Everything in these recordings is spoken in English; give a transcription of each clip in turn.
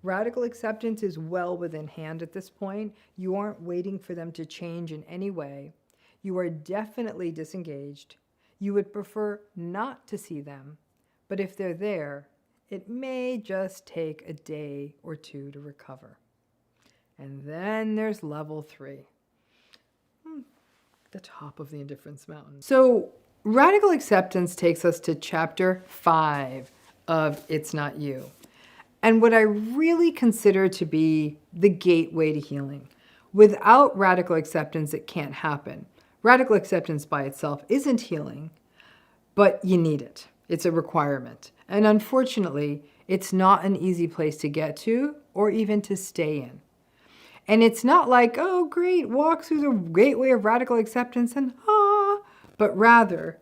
Radical acceptance is well within hand at this point. You aren't waiting for them to change in any way. You are definitely disengaged. You would prefer not to see them, but if they're there, it may just take a day or two to recover. And then there's level 3, the top of the indifference mountain. So radical acceptance takes us to chapter 5 of It's Not You, and what I really consider to be the gateway to healing. Without radical acceptance, it can't happen. Radical acceptance by itself isn't healing, but you need it. It's a requirement. And unfortunately, it's not an easy place to get to or even to stay in. And it's not like, oh, great, walk through the gateway of radical acceptance and but rather,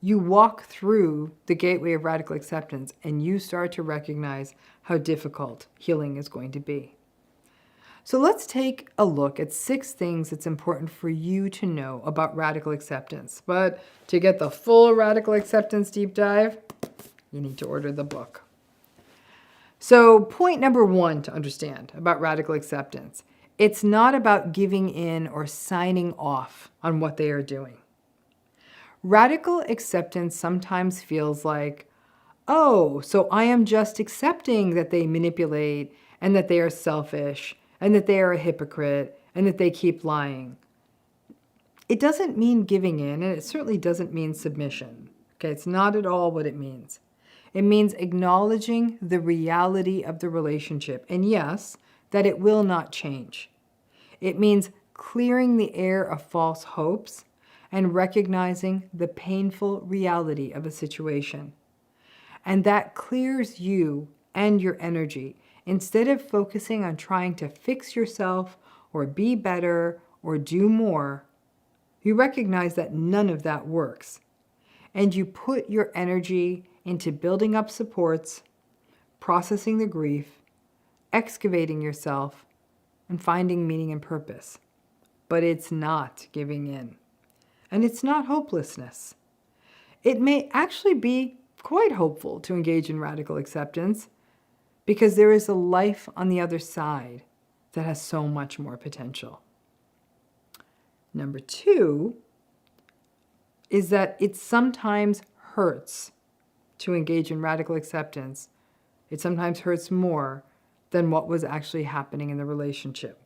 you walk through the gateway of radical acceptance and you start to recognize how difficult healing is going to be. So let's take a look at 6 things it's important for you to know about radical acceptance. But to get the full radical acceptance deep dive, you need to order the book. So point number 1 to understand about radical acceptance, it's not about giving in or signing off on what they are doing. Radical acceptance sometimes feels like, oh, so I am just accepting that they manipulate and that they are selfish and that they are a hypocrite and that they keep lying. It doesn't mean giving in, and it certainly doesn't mean submission. Okay, it's not at all what it means. It means acknowledging the reality of the relationship, and yes, that it will not change. It means clearing the air of false hopes and recognizing the painful reality of a situation. And that clears you and your energy. Instead of focusing on trying to fix yourself or be better or do more, you recognize that none of that works. And you put your energy into building up supports, processing the grief, excavating yourself, and finding meaning and purpose. But it's not giving in. And it's not hopelessness. It may actually be quite hopeful to engage in radical acceptance because there is a life on the other side that has so much more potential. Number 2 is that it sometimes hurts to engage in radical acceptance. It sometimes hurts more than what was actually happening in the relationship.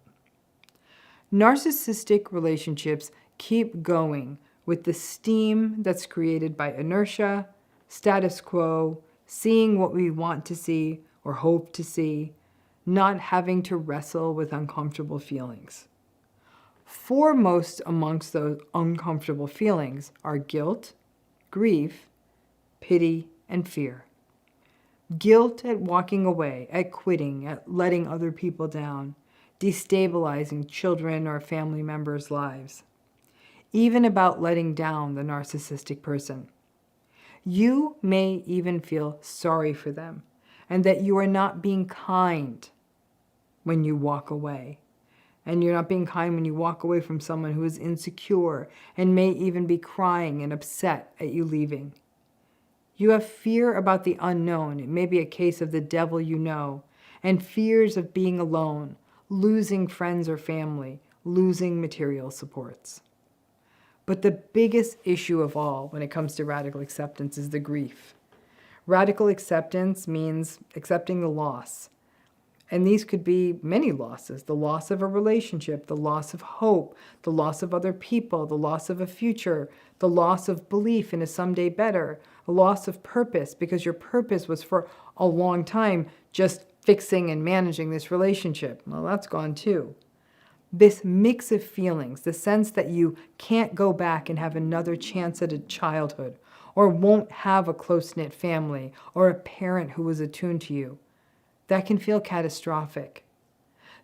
Narcissistic relationships keep going with the steam that's created by inertia, status quo, seeing what we want to see or hope to see, not having to wrestle with uncomfortable feelings. Foremost amongst those uncomfortable feelings are guilt, grief, pity, and fear. Guilt at walking away, at quitting, at letting other people down, destabilizing children or family members' lives. Even about letting down the narcissistic person. You may even feel sorry for them and that you are not being kind when you walk away. And you're not being kind when you walk away from someone who is insecure and may even be crying and upset at you leaving. You have fear about the unknown. It may be a case of the devil you know, and fears of being alone, losing friends or family, losing material supports. But the biggest issue of all when it comes to radical acceptance is the grief. Radical acceptance means accepting the loss. And these could be many losses: the loss of a relationship, the loss of hope, the loss of other people, the loss of a future, the loss of belief in a someday better, a loss of purpose because your purpose was for a long time just fixing and managing this relationship. Well, that's gone too. This mix of feelings, the sense that you can't go back and have another chance at a childhood, or won't have a close-knit family, or a parent who was attuned to you, that can feel catastrophic.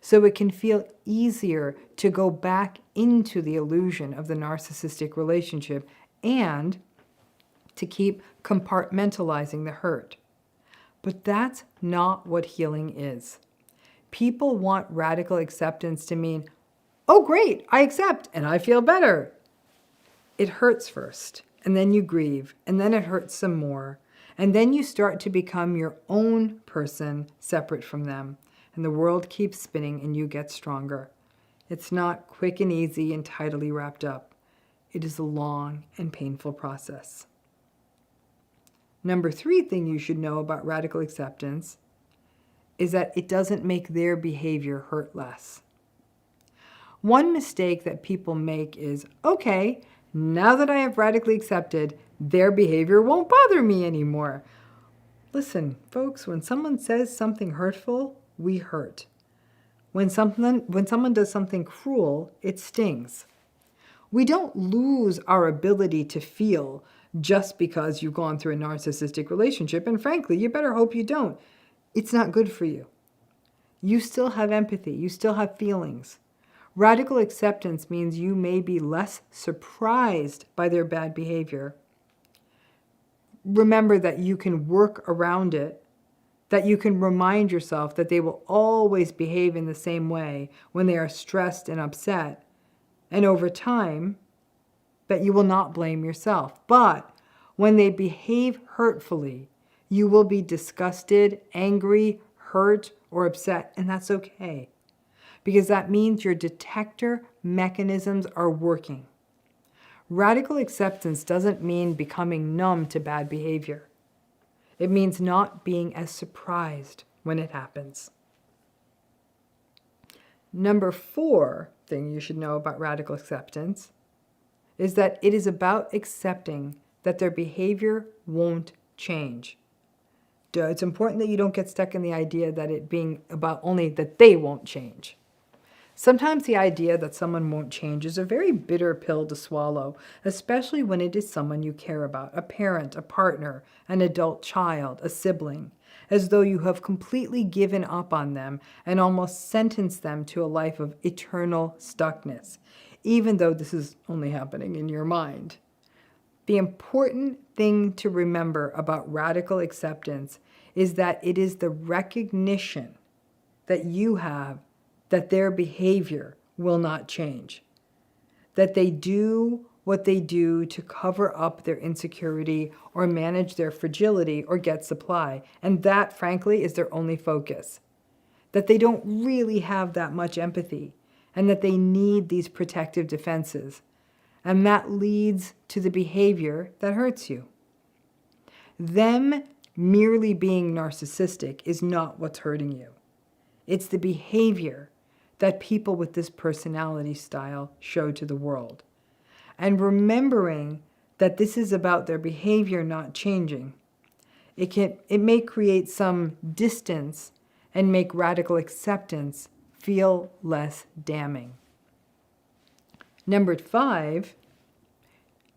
So it can feel easier to go back into the illusion of the narcissistic relationship and to keep compartmentalizing the hurt. But that's not what healing is. People want radical acceptance to mean, oh great, I accept and I feel better. It hurts first, and then you grieve, and then it hurts some more. And then you start to become your own person separate from them. And the world keeps spinning and you get stronger. It's not quick and easy and tidily wrapped up. It is a long and painful process. Number 3 thing you should know about radical acceptance is that it doesn't make their behavior hurt less. One mistake that people make is, okay, now that I have radically accepted, their behavior won't bother me anymore. Listen, folks, when someone says something hurtful, we hurt. When someone does something cruel, it stings. We don't lose our ability to feel just because you've gone through a narcissistic relationship, and frankly, you better hope you don't. It's not good for you. You still have empathy. You still have feelings. Radical acceptance means you may be less surprised by their bad behavior. Remember that you can work around it, that you can remind yourself that they will always behave in the same way when they are stressed and upset, and over time, that you will not blame yourself. But when they behave hurtfully, you will be disgusted, angry, hurt, or upset, and that's okay, because that means your detector mechanisms are working. Radical acceptance doesn't mean becoming numb to bad behavior. It means not being as surprised when it happens. Number 4 thing you should know about radical acceptance is that it is about accepting that their behavior won't change. It's important that you don't get stuck in the idea that it being about only that they won't change. Sometimes the idea that someone won't change is a very bitter pill to swallow, especially when it is someone you care about, a parent, a partner, an adult child, a sibling, as though you have completely given up on them and almost sentenced them to a life of eternal stuckness, even though this is only happening in your mind. The important thing to remember about radical acceptance is that it is the recognition that you have that their behavior will not change, that they do what they do to cover up their insecurity or manage their fragility or get supply, and that, frankly, is their only focus, that they don't really have that much empathy, and that they need these protective defenses, and that leads to the behavior that hurts you. Them merely being narcissistic is not what's hurting you. It's the behavior that people with this personality style show to the world. And remembering that this is about their behavior not changing, it may create some distance and make radical acceptance feel less damning. Number 5,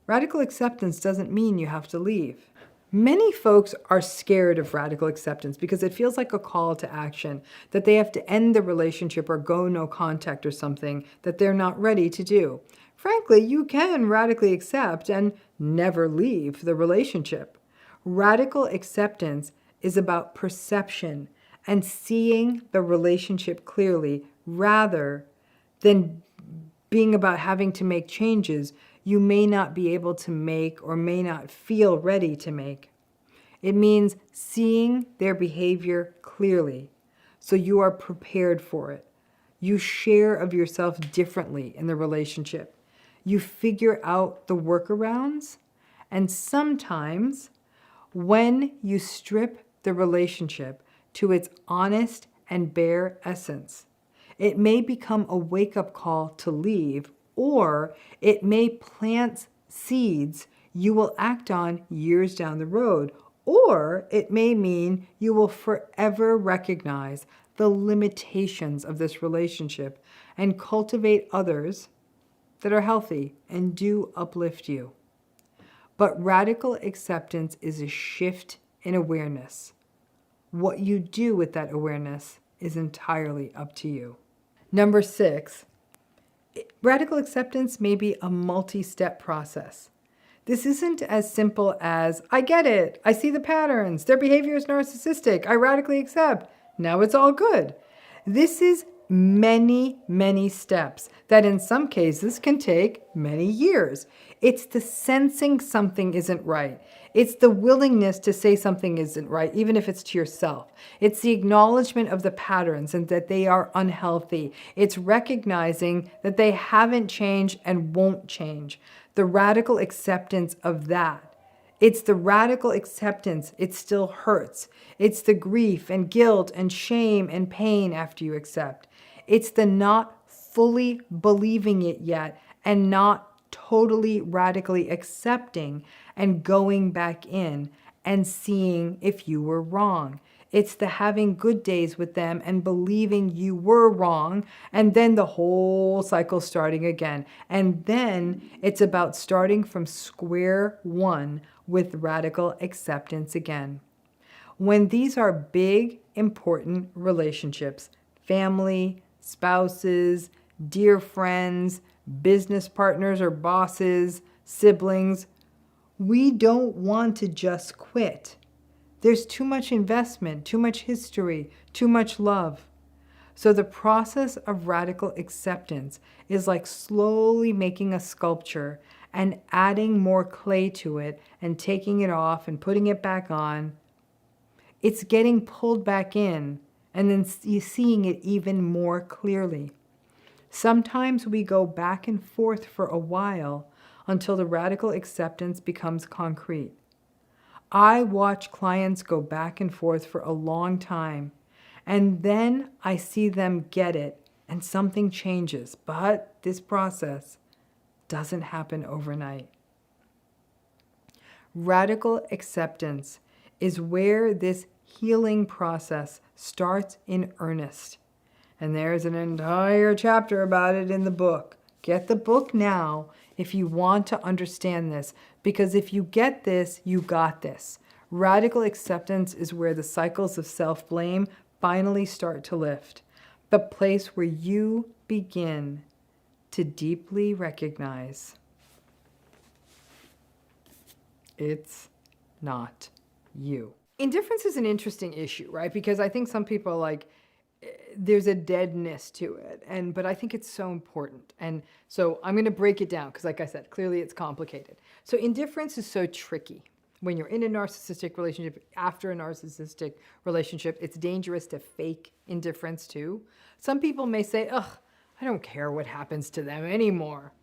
radical acceptance doesn't mean you have to leave. Many folks are scared of radical acceptance because it feels like a call to action, that they have to end the relationship or go no contact or something that they're not ready to do. Frankly, you can radically accept and never leave the relationship. Radical acceptance is about perception and seeing the relationship clearly rather than being about having to make changes you may not be able to make or may not feel ready to make. It means seeing their behavior clearly so you are prepared for it. You share of yourself differently in the relationship. You figure out the workarounds, and sometimes when you strip the relationship to its honest and bare essence, it may become a wake-up call to leave, or it may plant seeds you will act on years down the road, or it may mean you will forever recognize the limitations of this relationship and cultivate others that are healthy and do uplift you. But radical acceptance is a shift in awareness. What you do with that awareness is entirely up to you. Number 6, radical acceptance may be a multi-step process. This isn't as simple as, I get it, I see the patterns, their behavior is narcissistic, I radically accept, now it's all good. This is many, many steps that in some cases can take many years. It's the sensing something isn't right. It's the willingness to say something isn't right, even if it's to yourself. It's the acknowledgement of the patterns and that they are unhealthy. It's recognizing that they haven't changed and won't change. The radical acceptance of that. It's the radical acceptance. It still hurts. It's the grief and guilt and shame and pain after you accept. It's the not fully believing it yet and not totally radically accepting and going back in and seeing if you were wrong. It's the having good days with them and believing you were wrong, and then the whole cycle starting again. And then it's about starting from square one with radical acceptance again. When these are big, important relationships, family, spouses, dear friends, business partners or bosses, siblings, we don't want to just quit. There's too much investment, too much history, too much love. So the process of radical acceptance is like slowly making a sculpture and adding more clay to it and taking it off and putting it back on. It's getting pulled back in and then seeing it even more clearly. Sometimes we go back and forth for a while until the radical acceptance becomes concrete. I watch clients go back and forth for a long time, and then I see them get it and something changes. But this process doesn't happen overnight. Radical acceptance is where this healing process starts in earnest. And there's an entire chapter about it in the book. Get the book now if you want to understand this, because if you get this, you got this. Radical acceptance is where the cycles of self-blame finally start to lift. The place where you begin to deeply recognize it's not you. Indifference is an interesting issue, right? Because I think some people are like, there's a deadness to it, but I think it's so important. And so I'm going to break it down because, like I said, clearly it's complicated. So indifference is so tricky. When you're in a narcissistic relationship, after a narcissistic relationship, it's dangerous to fake indifference too. Some people may say, ugh, I don't care what happens to them anymore.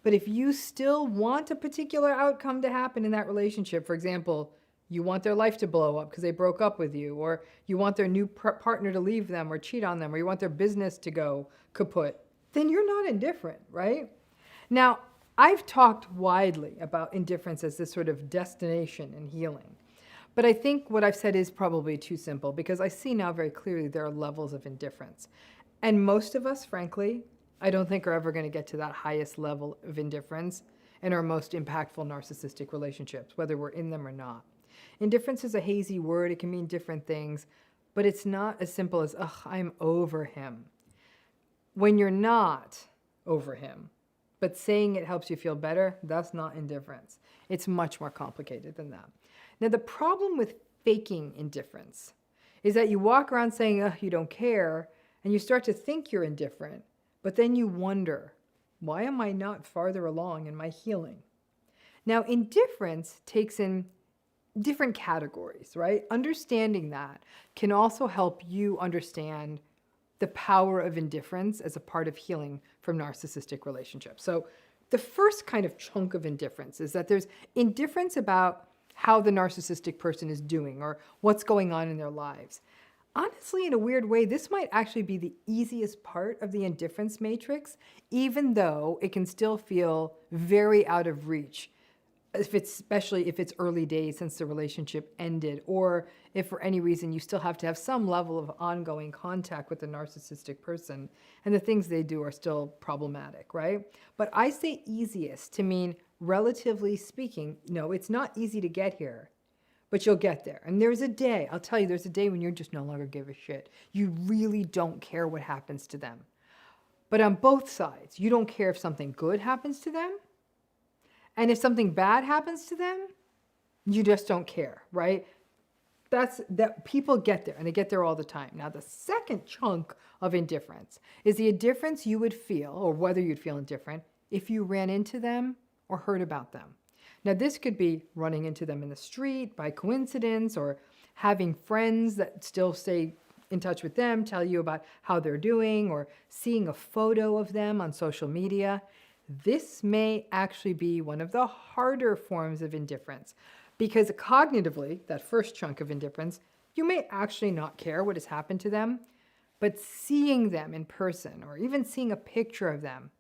But if you still want a particular outcome to happen in that relationship, for example, you want their life to blow up because they broke up with you, or you want their new partner to leave them or cheat on them, or you want their business to go kaput, then you're not indifferent, right? Now, I've talked widely about indifference as this sort of destination in healing. But I think what I've said is probably too simple, because I see now very clearly there are levels of indifference. And most of us, frankly, I don't think are ever going to get to that highest level of indifference in our most impactful narcissistic relationships, whether we're in them or not. Indifference is a hazy word. It can mean different things, but it's not as simple as, ugh, I'm over him. When you're not over him, but saying it helps you feel better, that's not indifference. It's much more complicated than that. Now, the problem with faking indifference is that you walk around saying, ugh, you don't care, and you start to think you're indifferent, but then you wonder, why am I not farther along in my healing? Now, indifference takes in different categories, right? Understanding that can also help you understand the power of indifference as a part of healing from narcissistic relationships. So the first kind of chunk of indifference is that there's indifference about how the narcissistic person is doing or what's going on in their lives. Honestly, in a weird way, this might actually be the easiest part of the indifference matrix, even though it can still feel very out of reach, especially if it's early days since the relationship ended, or if for any reason you still have to have some level of ongoing contact with the narcissistic person and the things they do are still problematic, right? But I say easiest to mean, relatively speaking, no, it's not easy to get here, but you'll get there. And there's a day, I'll tell you, there's a day when you just no longer give a shit. You really don't care what happens to them. But on both sides, you don't care if something good happens to them, and if something bad happens to them, you just don't care, right? That people get there, and they get there all the time. Now, the second chunk of indifference is the indifference you would feel, or whether you'd feel indifferent, if you ran into them or heard about them. Now, this could be running into them in the street by coincidence, or having friends that still stay in touch with them tell you about how they're doing, or seeing a photo of them on social media. This may actually be one of the harder forms of indifference, because cognitively, that first chunk of indifference, you may actually not care what has happened to them, but seeing them in person, or even seeing a picture of them,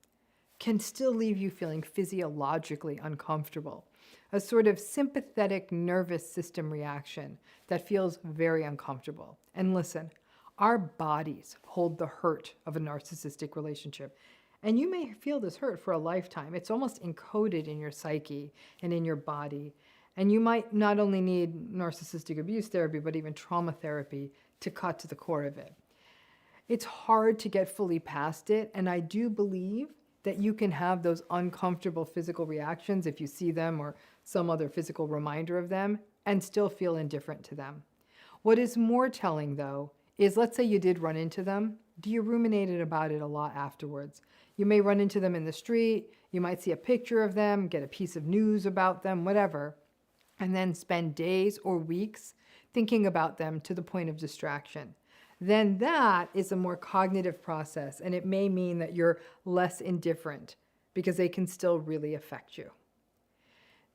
can still leave you feeling physiologically uncomfortable, a sort of sympathetic nervous system reaction that feels very uncomfortable. And listen, our bodies hold the hurt of a narcissistic relationship. And you may feel this hurt for a lifetime. It's almost encoded in your psyche and in your body. And you might not only need narcissistic abuse therapy, but even trauma therapy to cut to the core of it. It's hard to get fully past it, and I do believe that you can have those uncomfortable physical reactions if you see them or some other physical reminder of them and still feel indifferent to them. What is more telling, though, is let's say you did run into them. Do you ruminate about it a lot afterwards? You may run into them in the street, you might see a picture of them, get a piece of news about them, whatever, and then spend days or weeks thinking about them to the point of distraction. Then that is a more cognitive process, and it may mean that you're less indifferent because they can still really affect you.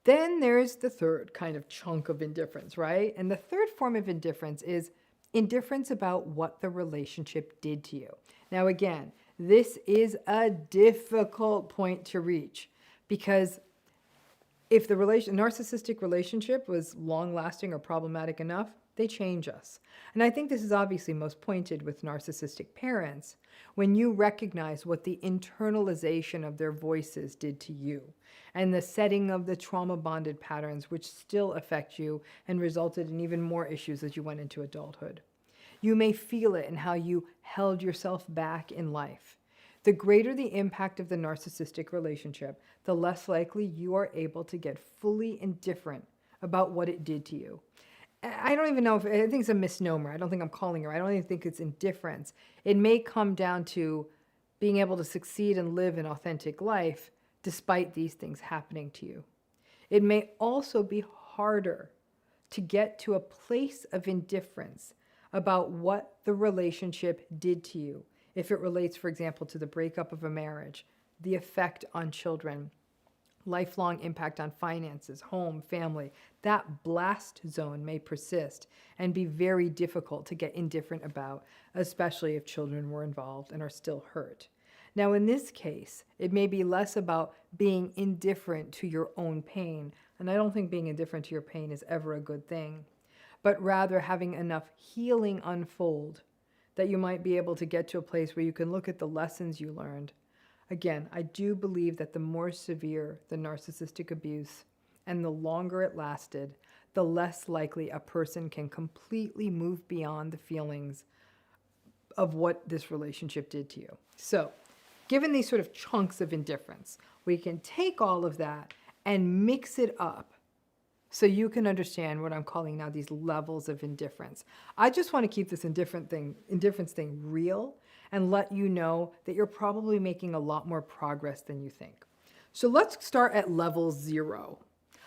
Then there's the third kind of chunk of indifference, right? And the third form of indifference is indifference about what the relationship did to you. Now, again, this is a difficult point to reach, because if the narcissistic relationship was long-lasting or problematic enough, they change us. And I think this is obviously most pointed with narcissistic parents, when you recognize what the internalization of their voices did to you, and the setting of the trauma-bonded patterns which still affect you and resulted in even more issues as you went into adulthood. You may feel it in how you held yourself back in life. The greater the impact of the narcissistic relationship, the less likely you are able to get fully indifferent about what it did to you. I don't even know if, I think it's a misnomer. I don't think I'm calling it. I don't even think it's indifference. It may come down to being able to succeed and live an authentic life despite these things happening to you. It may also be harder to get to a place of indifference about what the relationship did to you, if it relates, for example, to the breakup of a marriage, the effect on children, lifelong impact on finances, home, family. That blast zone may persist and be very difficult to get indifferent about, especially if children were involved and are still hurt. Now, in this case, it may be less about being indifferent to your own pain, and I don't think being indifferent to your pain is ever a good thing, but rather having enough healing unfold that you might be able to get to a place where you can look at the lessons you learned. Again, I do believe that the more severe the narcissistic abuse and the longer it lasted, the less likely a person can completely move beyond the feelings of what this relationship did to you. So, given these sort of chunks of indifference, we can take all of that and mix it up so you can understand what I'm calling now these levels of indifference. I just want to keep this indifference thing real and let you know that you're probably making a lot more progress than you think. So let's start at level 0.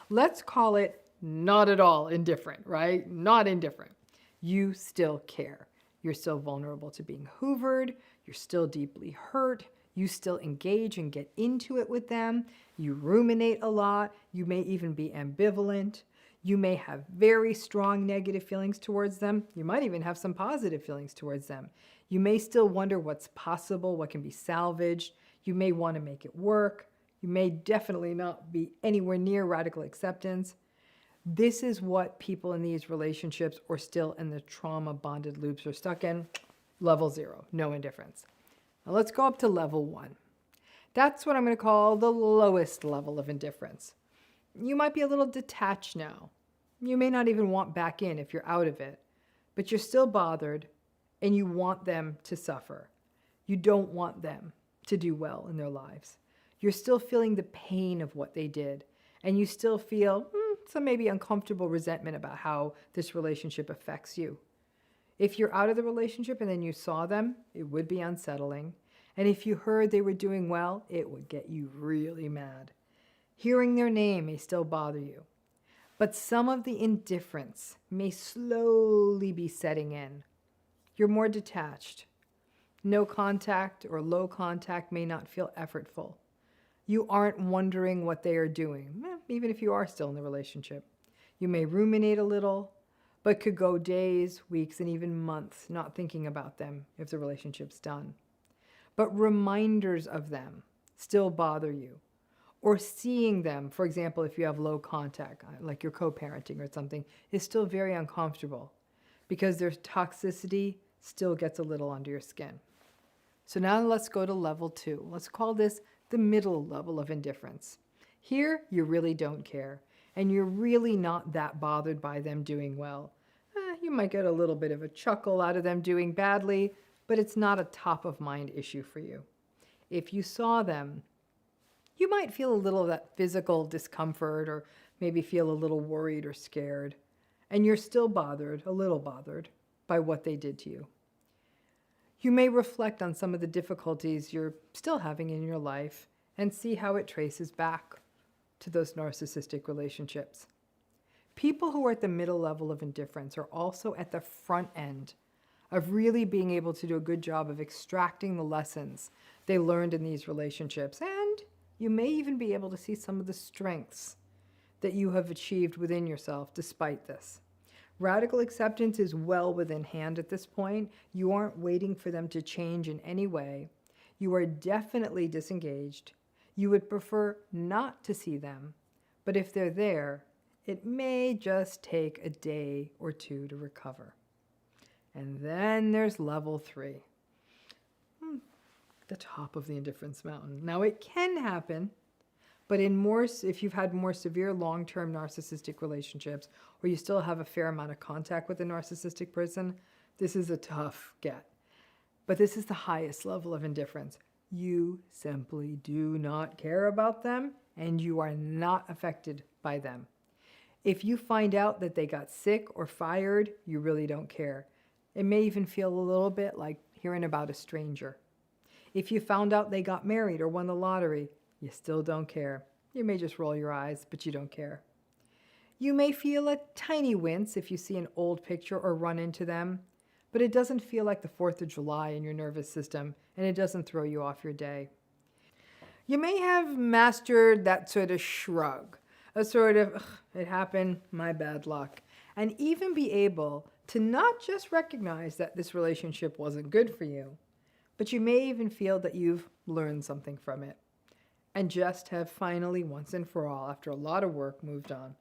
Let's call it not at all indifferent, right? Not indifferent. You still care. You're still vulnerable to being hoovered. You're still deeply hurt. You still engage and get into it with them. You ruminate a lot. You may even be ambivalent. You may have very strong negative feelings towards them. You might even have some positive feelings towards them. You may still wonder what's possible, what can be salvaged. You may want to make it work. You may definitely not be anywhere near radical acceptance. This is what people in these relationships or still in the trauma-bonded loops are stuck in. Level 0, no indifference. Now let's go up to level 1. That's what I'm going to call the lowest level of indifference. You might be a little detached now. You may not even want back in if you're out of it, but you're still bothered and you want them to suffer. You don't want them to do well in their lives. You're still feeling the pain of what they did, and you still feel some maybe uncomfortable resentment about how this relationship affects you. If you're out of the relationship and then you saw them, it would be unsettling. And if you heard they were doing well, it would get you really mad. Hearing their name may still bother you. But some of the indifference may slowly be setting in. You're more detached. No contact or low contact may not feel effortful. You aren't wondering what they are doing, even if you are still in the relationship. You may ruminate a little, but could go days, weeks, and even months not thinking about them if the relationship's done. But reminders of them still bother you. Or seeing them, for example, if you have low contact, like you're co-parenting or something, is still very uncomfortable because their toxicity still gets a little under your skin. So now let's go to level 2. Let's call this the middle level of indifference. Here, you really don't care, and you're really not that bothered by them doing well. You might get a little bit of a chuckle out of them doing badly, but it's not a top-of-mind issue for you. If you saw them, you might feel a little of that physical discomfort or maybe feel a little worried or scared, and you're still bothered, a little bothered, by what they did to you. You may reflect on some of the difficulties you're still having in your life and see how it traces back to those narcissistic relationships. People who are at the middle level of indifference are also at the front end of really being able to do a good job of extracting the lessons they learned in these relationships, and you may even be able to see some of the strengths that you have achieved within yourself despite this. Radical acceptance is well within hand at this point. You aren't waiting for them to change in any way. You are definitely disengaged. You would prefer not to see them, but if they're there, it may just take a day or two to recover. And then there's level 3. The top of the indifference mountain. Now it can happen, but if you've had more severe long-term narcissistic relationships, or you still have a fair amount of contact with a narcissistic person, this is a tough get. But this is the highest level of indifference. You simply do not care about them, and you are not affected by them. If you find out that they got sick or fired, you really don't care. It may even feel a little bit like hearing about a stranger. If you found out they got married or won the lottery, you still don't care. You may just roll your eyes, but you don't care. You may feel a tiny wince if you see an old picture or run into them, but it doesn't feel like the 4th of July in your nervous system, and it doesn't throw you off your day. You may have mastered that sort of shrug, a sort of, it happened, my bad luck, and even be able to not just recognize that this relationship wasn't good for you, but you may even feel that you've learned something from it and just have finally, once and for all, after a lot of work, moved on.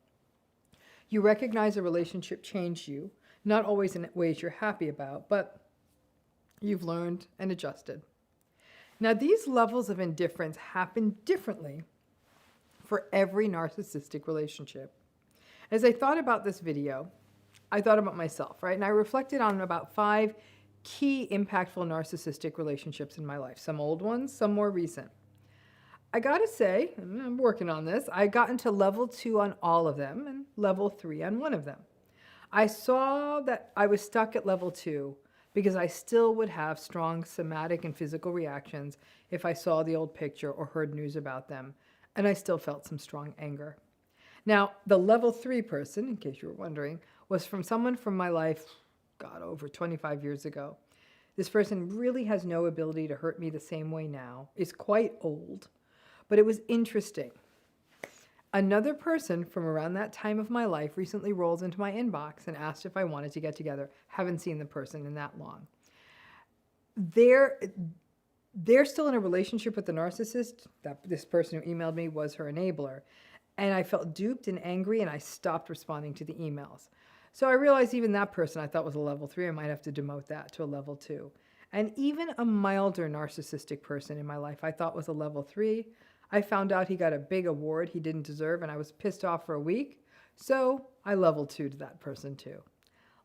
You recognize a relationship changed you, not always in ways you're happy about, but you've learned and adjusted. Now, these levels of indifference happen differently for every narcissistic relationship. As I thought about this video, I thought about myself, right? And I reflected on about 5 key impactful narcissistic relationships in my life. Some old ones, some more recent. I gotta say, and I'm working on this, I got into level 2 on all of them and level 3 on one of them. I saw that I was stuck at level 2 because I still would have strong somatic and physical reactions if I saw the old picture or heard news about them, and I still felt some strong anger. Now, the level 3 person, in case you were wondering, was from someone from my life, over 25 years ago. This person really has no ability to hurt me the same way now, is quite old, but it was interesting. Another person from around that time of my life recently rolled into my inbox and asked if I wanted to get together. Haven't seen the person in that long. They're still in a relationship with the narcissist. This person who emailed me was her enabler. And I felt duped and angry, and I stopped responding to the emails. So I realized even that person I thought was a level 3, I might have to demote that to a level 2. And even a milder narcissistic person in my life I thought was a level 3. I found out he got a big award he didn't deserve, and I was pissed off for a week. So I level 2'd that person too.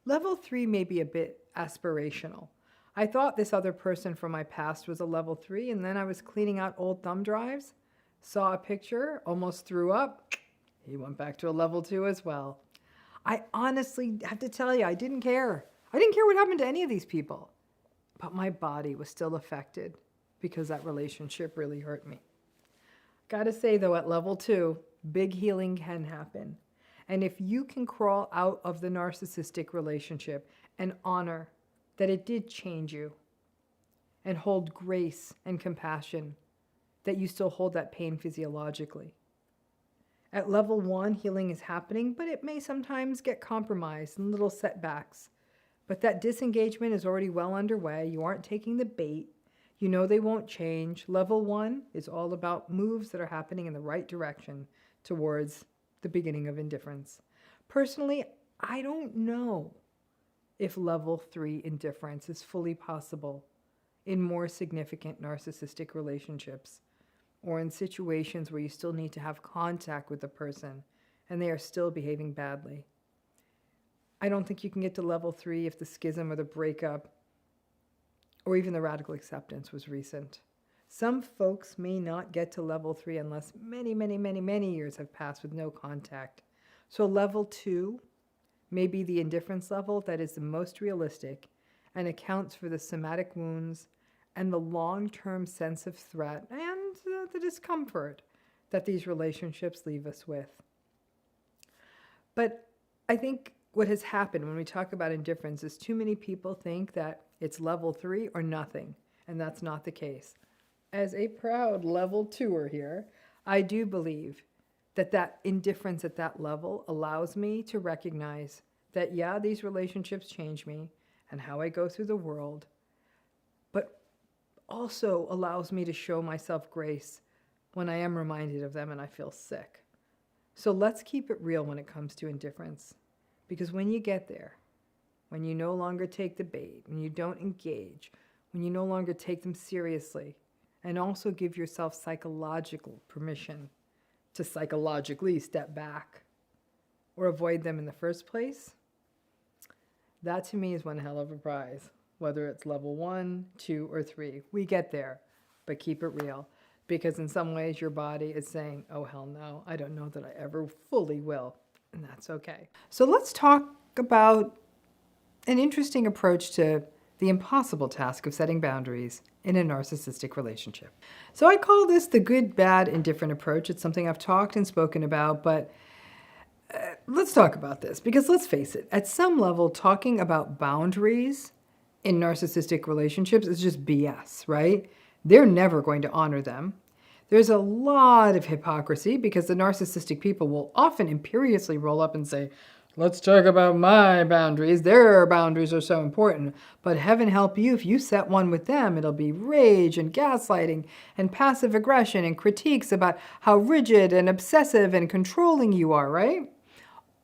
Level 3 may be a bit aspirational. I thought this other person from my past was a level 3, and then I was cleaning out old thumb drives, saw a picture, almost threw up. He went back to a level 2 as well. I honestly have to tell you, I didn't care. I didn't care what happened to any of these people. But my body was still affected because that relationship really hurt me. Gotta say though, at level 2, big healing can happen. And if you can crawl out of the narcissistic relationship and honor that it did change you, and hold grace and compassion that you still hold that pain physiologically. At level 1, healing is happening, but it may sometimes get compromised and little setbacks. But that disengagement is already well underway. You aren't taking the bait. You know they won't change. Level 1 is all about moves that are happening in the right direction towards the beginning of indifference. Personally, I don't know if level 3 indifference is fully possible in more significant narcissistic relationships, or in situations where you still need to have contact with the person and they are still behaving badly. I don't think you can get to level 3 if the schism or the breakup or even the radical acceptance was recent. Some folks may not get to level 3 unless many years have passed with no contact. So level 2 may be the indifference level that is the most realistic and accounts for the somatic wounds and the long-term sense of threat and the discomfort that these relationships leave us with. But I think what has happened when we talk about indifference is too many people think that it's level 3 or nothing, and that's not the case. As a proud level 2er here, I do believe that that indifference at that level allows me to recognize that, yeah, these relationships change me and how I go through the world, but also allows me to show myself grace when I am reminded of them and I feel sick. So let's keep it real when it comes to indifference, because when you get there, when you no longer take the bait, when you don't engage, when you no longer take them seriously, and also give yourself psychological permission to psychologically step back or avoid them in the first place, that to me is one hell of a prize. Whether it's level 1, 2, or 3, we get there, but keep it real. Because in some ways your body is saying, oh hell no, I don't know that I ever fully will, and that's okay. So let's talk about an interesting approach to the impossible task of setting boundaries in a narcissistic relationship. So I call this the good, bad, indifferent approach. It's something I've talked and spoken about, but let's talk about this, because let's face it, at some level, talking about boundaries in narcissistic relationships is just BS, right? They're never going to honor them. There's a lot of hypocrisy because the narcissistic people will often imperiously roll up and say, let's talk about my boundaries. Their boundaries are so important. But heaven help you, if you set one with them, it'll be rage and gaslighting and passive aggression and critiques about how rigid and obsessive and controlling you are, right?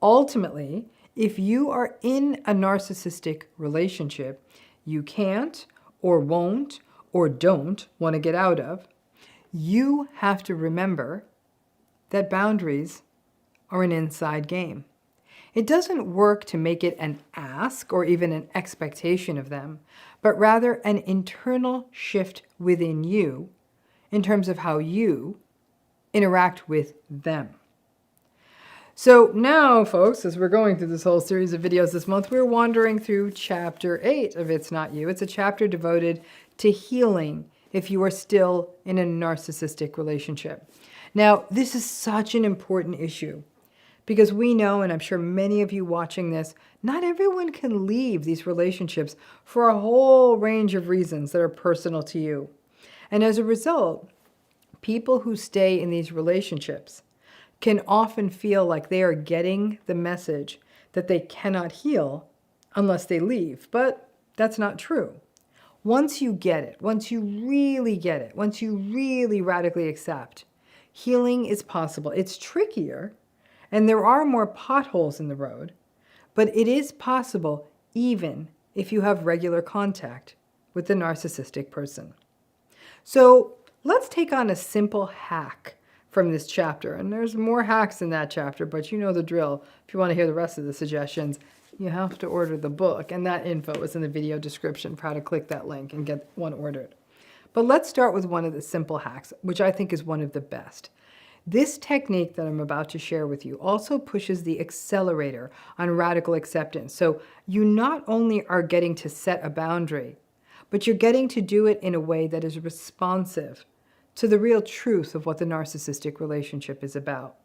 Ultimately, if you are in a narcissistic relationship you can't or won't or don't want to get out of, you have to remember that boundaries are an inside game. It doesn't work to make it an ask or even an expectation of them, but rather an internal shift within you in terms of how you interact with them. So now, folks, as we're going through this whole series of videos this month, we're wandering through Chapter 8 of It's Not You. It's a chapter devoted to healing if you are still in a narcissistic relationship. Now, this is such an important issue because we know, and I'm sure many of you watching this, not everyone can leave these relationships for a whole range of reasons that are personal to you. And as a result, people who stay in these relationships can often feel like they are getting the message that they cannot heal unless they leave. But that's not true. Once you get it, once you really get it, once you really radically accept, healing is possible. It's trickier, and there are more potholes in the road, but it is possible even if you have regular contact with the narcissistic person. So let's take on a simple hack from this chapter. And there's more hacks in that chapter, but you know the drill. If you want to hear the rest of the suggestions, you have to order the book. And that info is in the video description for how to click that link and get one ordered. But let's start with one of the simple hacks, which I think is one of the best. This technique that I'm about to share with you also pushes the accelerator on radical acceptance. So you not only are getting to set a boundary, but you're getting to do it in a way that is responsive to the real truth of what the narcissistic relationship is about.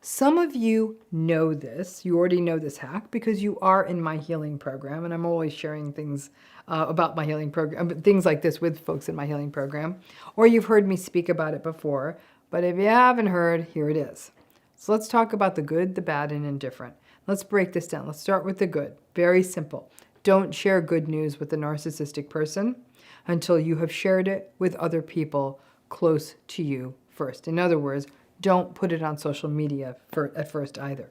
Some of you know this. You already know this hack because you are in my healing program, and I'm always sharing things about my healing program, things like this with folks in my healing program, or you've heard me speak about it before, but if you haven't heard, here it is. So let's talk about the good, the bad, and indifferent. Let's break this down. Let's start with the good. Very simple. Don't share good news with a narcissistic person until you have shared it with other people close to you first. In other words, don't put it on social media at first either.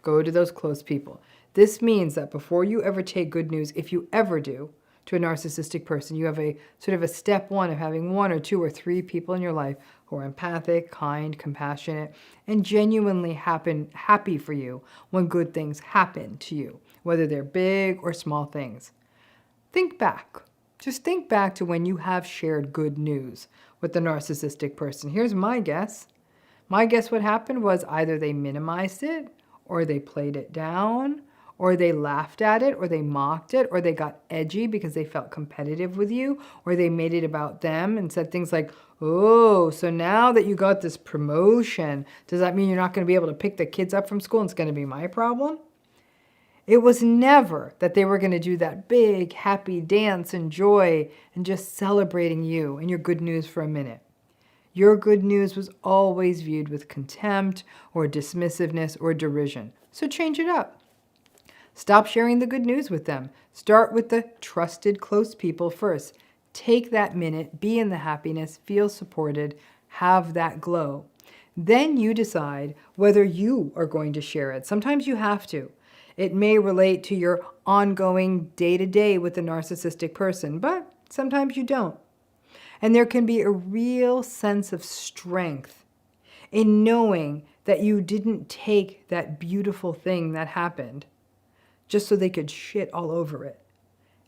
Go to those close people. This means that before you ever take good news, if you ever do, to a narcissistic person, you have a sort of a step one of having 1 or 2 or 3 people in your life who are empathic, kind, compassionate, and genuinely happy for you when good things happen to you, whether they're big or small things. Think back. Just think back to when you have shared good news with the narcissistic person. Here's my guess. My guess what happened was either they minimized it, or they played it down, or they laughed at it, or they mocked it, or they got edgy because they felt competitive with you, or they made it about them and said things like, oh, so now that you got this promotion, does that mean you're not going to be able to pick the kids up from school and it's going to be my problem? It was never that they were going to do that big, happy dance and joy and just celebrating you and your good news for a minute. Your good news was always viewed with contempt or dismissiveness or derision. So change it up. Stop sharing the good news with them. Start with the trusted, close people first. Take that minute, be in the happiness, feel supported, have that glow. Then you decide whether you are going to share it. Sometimes you have to. It may relate to your ongoing day-to-day with the narcissistic person, but sometimes you don't. And there can be a real sense of strength in knowing that you didn't take that beautiful thing that happened just so they could shit all over it.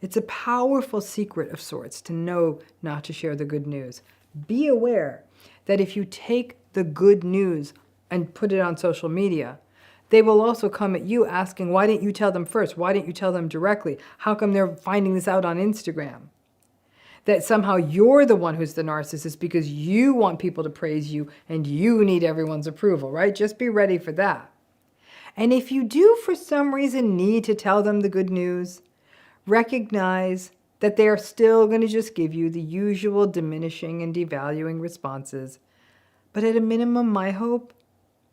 It's a powerful secret of sorts to know not to share the good news. Be aware that if you take the good news and put it on social media, they will also come at you asking, why didn't you tell them first? Why didn't you tell them directly? How come they're finding this out on Instagram? That somehow you're the one who's the narcissist because you want people to praise you and you need everyone's approval, right? Just be ready for that. And if you do, for some reason, need to tell them the good news, recognize that they are still going to just give you the usual diminishing and devaluing responses. But at a minimum, my hope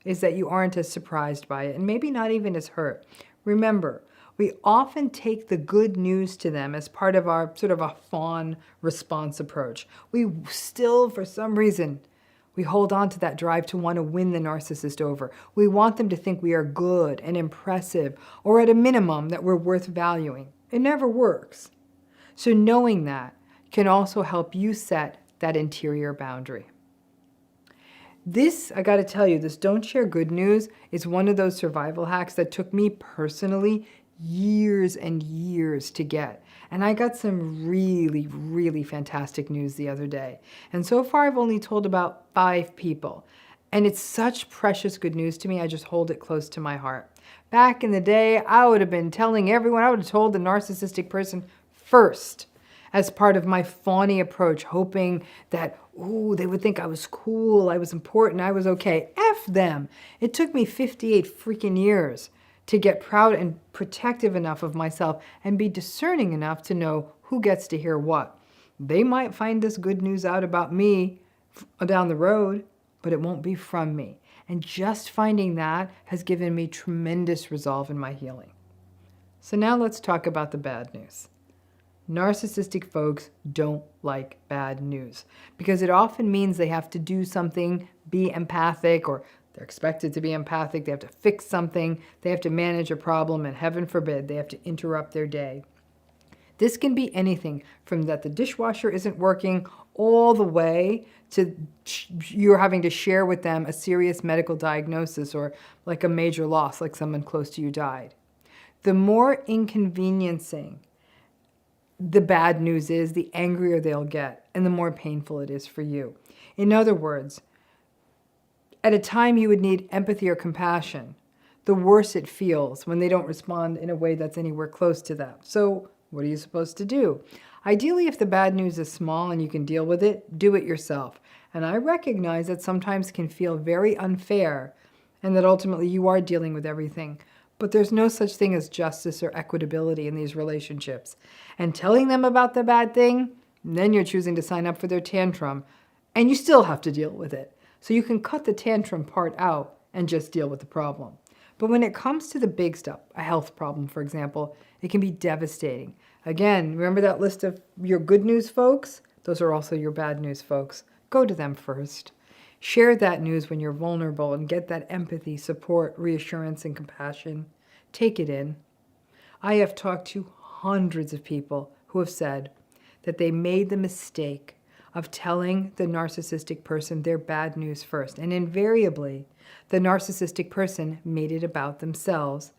is that you aren't as surprised by it and maybe not even as hurt. Remember, we often take the good news to them as part of our sort of a fawn response approach. We still, for some reason, we hold on to that drive to want to win the narcissist over. We want them to think we are good and impressive, or at a minimum, that we're worth valuing. It never works. So knowing that can also help you set that interior boundary. This, I got to tell you, this don't share good news is one of those survival hacks that took me personally years and years to get. And I got some really, really fantastic news the other day. And so far I've only told about 5 people. And it's such precious good news to me, I just hold it close to my heart. Back in the day, I would have been telling everyone, I would have told the narcissistic person first as part of my fawny approach, hoping that, ooh, they would think I was cool, I was important, I was okay. F them. It took me 58 freaking years to get proud and protective enough of myself and be discerning enough to know who gets to hear what. They might find this good news out about me down the road, but it won't be from me. And just finding that has given me tremendous resolve in my healing. So now let's talk about the bad news. Narcissistic folks don't like bad news because it often means they have to do something, be empathic, or they're expected to be empathic, they have to fix something, they have to manage a problem, and heaven forbid, they have to interrupt their day. This can be anything from that the dishwasher isn't working all the way to you're having to share with them a serious medical diagnosis or like a major loss, like someone close to you died. The more inconveniencing the bad news is, the angrier they'll get and the more painful it is for you. In other words, at a time you would need empathy or compassion, the worse it feels when they don't respond in a way that's anywhere close to that. So what are you supposed to do? Ideally, if the bad news is small and you can deal with it, do it yourself. And I recognize that sometimes can feel very unfair and that ultimately you are dealing with everything. But there's no such thing as justice or equitability in these relationships. And telling them about the bad thing, then you're choosing to sign up for their tantrum, and you still have to deal with it. So you can cut the tantrum part out and just deal with the problem. But when it comes to the big stuff, a health problem, for example, it can be devastating. Again, remember that list of your good news folks? Those are also your bad news folks. Go to them first. Share that news when you're vulnerable and get that empathy, support, reassurance, and compassion. Take it in. I have talked to hundreds of people who have said that they made the mistake of telling the narcissistic person their bad news first. And invariably, the narcissistic person made it about themselves,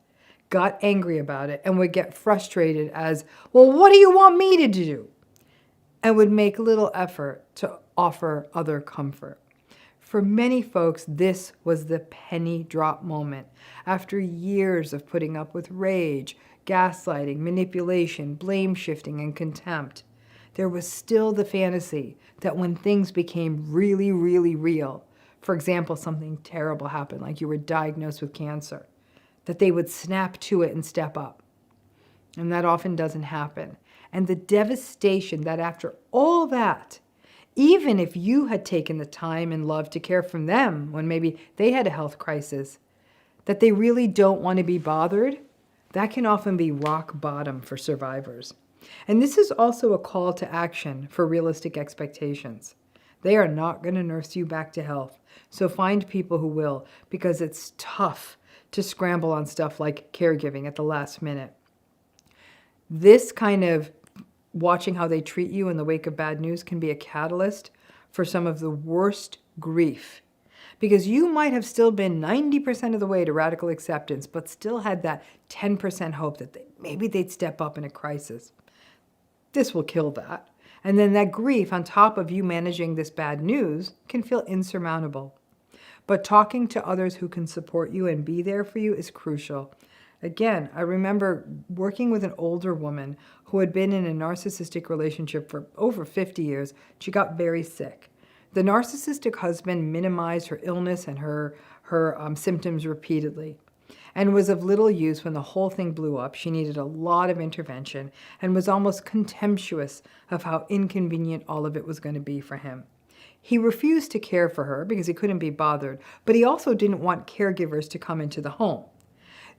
got angry about it, and would get frustrated as, well, what do you want me to do? And would make little effort to offer other comfort. For many folks, this was the penny drop moment. After years of putting up with rage, gaslighting, manipulation, blame shifting, and contempt, there was still the fantasy that when things became really, really real, for example, something terrible happened, like you were diagnosed with cancer, that they would snap to it and step up. And that often doesn't happen. And the devastation that after all that, even if you had taken the time and love to care for them when maybe they had a health crisis, that they really don't want to be bothered, that can often be rock bottom for survivors. And this is also a call to action for realistic expectations. They are not going to nurse you back to health. So find people who will, because it's tough to scramble on stuff like caregiving at the last minute. This kind of watching how they treat you in the wake of bad news can be a catalyst for some of the worst grief. Because you might have still been 90% of the way to radical acceptance, but still had that 10% hope that maybe they'd step up in a crisis. This will kill that. And then that grief on top of you managing this bad news can feel insurmountable. But talking to others who can support you and be there for you is crucial. Again, I remember working with an older woman who had been in a narcissistic relationship for over 50 years. She got very sick. The narcissistic husband minimized her illness and her symptoms repeatedly, and was of little use when the whole thing blew up. She needed a lot of intervention and was almost contemptuous of how inconvenient all of it was going to be for him. He refused to care for her because he couldn't be bothered, but he also didn't want caregivers to come into the home.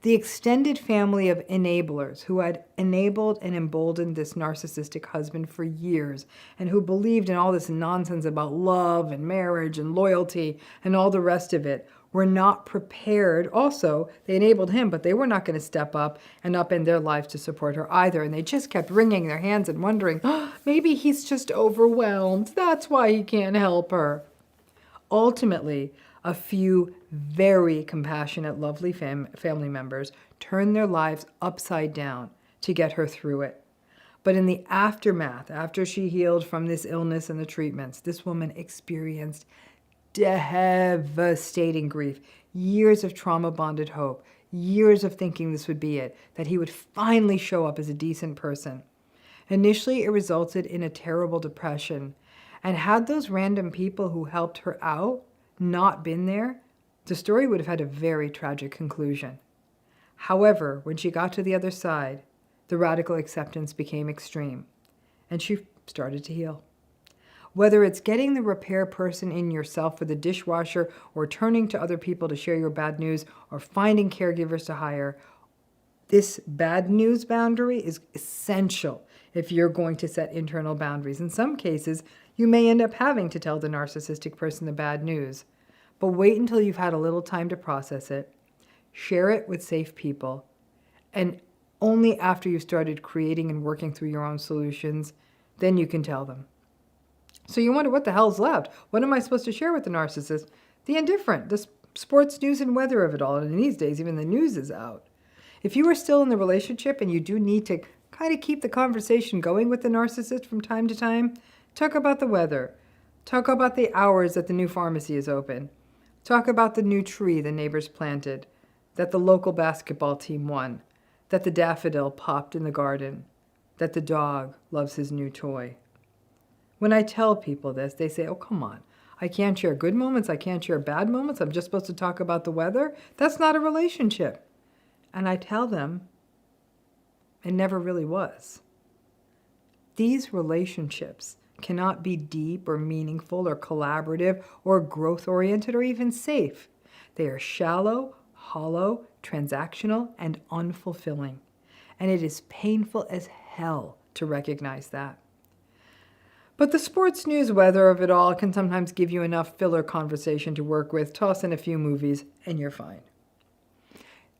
The extended family of enablers who had enabled and emboldened this narcissistic husband for years and who believed in all this nonsense about love and marriage and loyalty and all the rest of it were not prepared. Also, they enabled him, but they were not going to step up and upend their lives to support her either. And they just kept wringing their hands and wondering, oh, maybe he's just overwhelmed. That's why he can't help her. Ultimately, a few very compassionate, lovely family members turned their lives upside down to get her through it. But in the aftermath, after she healed from this illness and the treatments, this woman experienced devastating grief, years of trauma-bonded hope, years of thinking this would be it, that he would finally show up as a decent person. Initially, it resulted in a terrible depression. And had those random people who helped her out not been there, the story would have had a very tragic conclusion. However, when she got to the other side, the radical acceptance became extreme, and she started to heal. Whether it's getting the repair person in yourself for the dishwasher, or turning to other people to share your bad news, or finding caregivers to hire, this bad news boundary is essential if you're going to set internal boundaries. In some cases, you may end up having to tell the narcissistic person the bad news. But wait until you've had a little time to process it, share it with safe people, and only after you've started creating and working through your own solutions, then you can tell them. So you wonder what the hell's left. What am I supposed to share with the narcissist? The indifferent, the sports news and weather of it all. And these days, even the news is out. If you are still in the relationship and you do need to kind of keep the conversation going with the narcissist from time to time, talk about the weather. Talk about the hours that the new pharmacy is open. Talk about the new tree the neighbors planted, that the local basketball team won, that the daffodil popped in the garden, that the dog loves his new toy. When I tell people this, they say, oh, come on. I can't share good moments. I can't share bad moments. I'm just supposed to talk about the weather. That's not a relationship. And I tell them it never really was. These relationships cannot be deep or meaningful or collaborative or growth-oriented or even safe. They are shallow, hollow, transactional, and unfulfilling. And it is painful as hell to recognize that. But the sports news weather of it all can sometimes give you enough filler conversation to work with. Toss in a few movies and you're fine.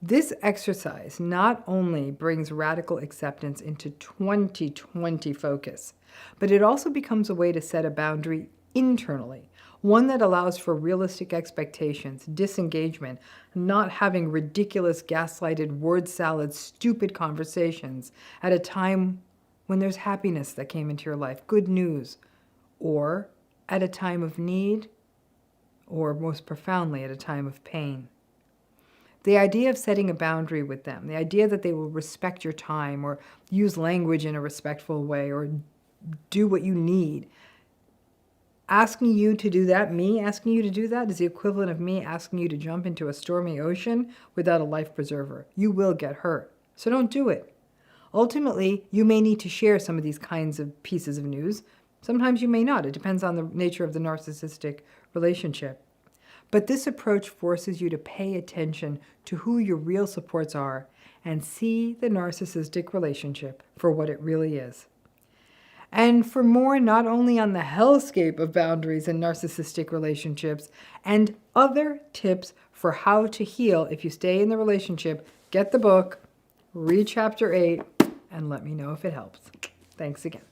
This exercise not only brings radical acceptance into 2020 focus, but it also becomes a way to set a boundary internally, one that allows for realistic expectations, disengagement, not having ridiculous, gaslighted, word salad, stupid conversations at a time when there's happiness that came into your life, good news, or at a time of need, or most profoundly at a time of pain. The idea of setting a boundary with them, the idea that they will respect your time or use language in a respectful way or do what you need. Asking you to do that, me asking you to do that, is the equivalent of me asking you to jump into a stormy ocean without a life preserver. You will get hurt, so don't do it. Ultimately, you may need to share some of these kinds of pieces of news. Sometimes you may not. It depends on the nature of the narcissistic relationship. But this approach forces you to pay attention to who your real supports are and see the narcissistic relationship for what it really is. And for more, not only on the hellscape of boundaries and narcissistic relationships, and other tips for how to heal if you stay in the relationship, get the book, read chapter 8, and let me know if it helps. Thanks again.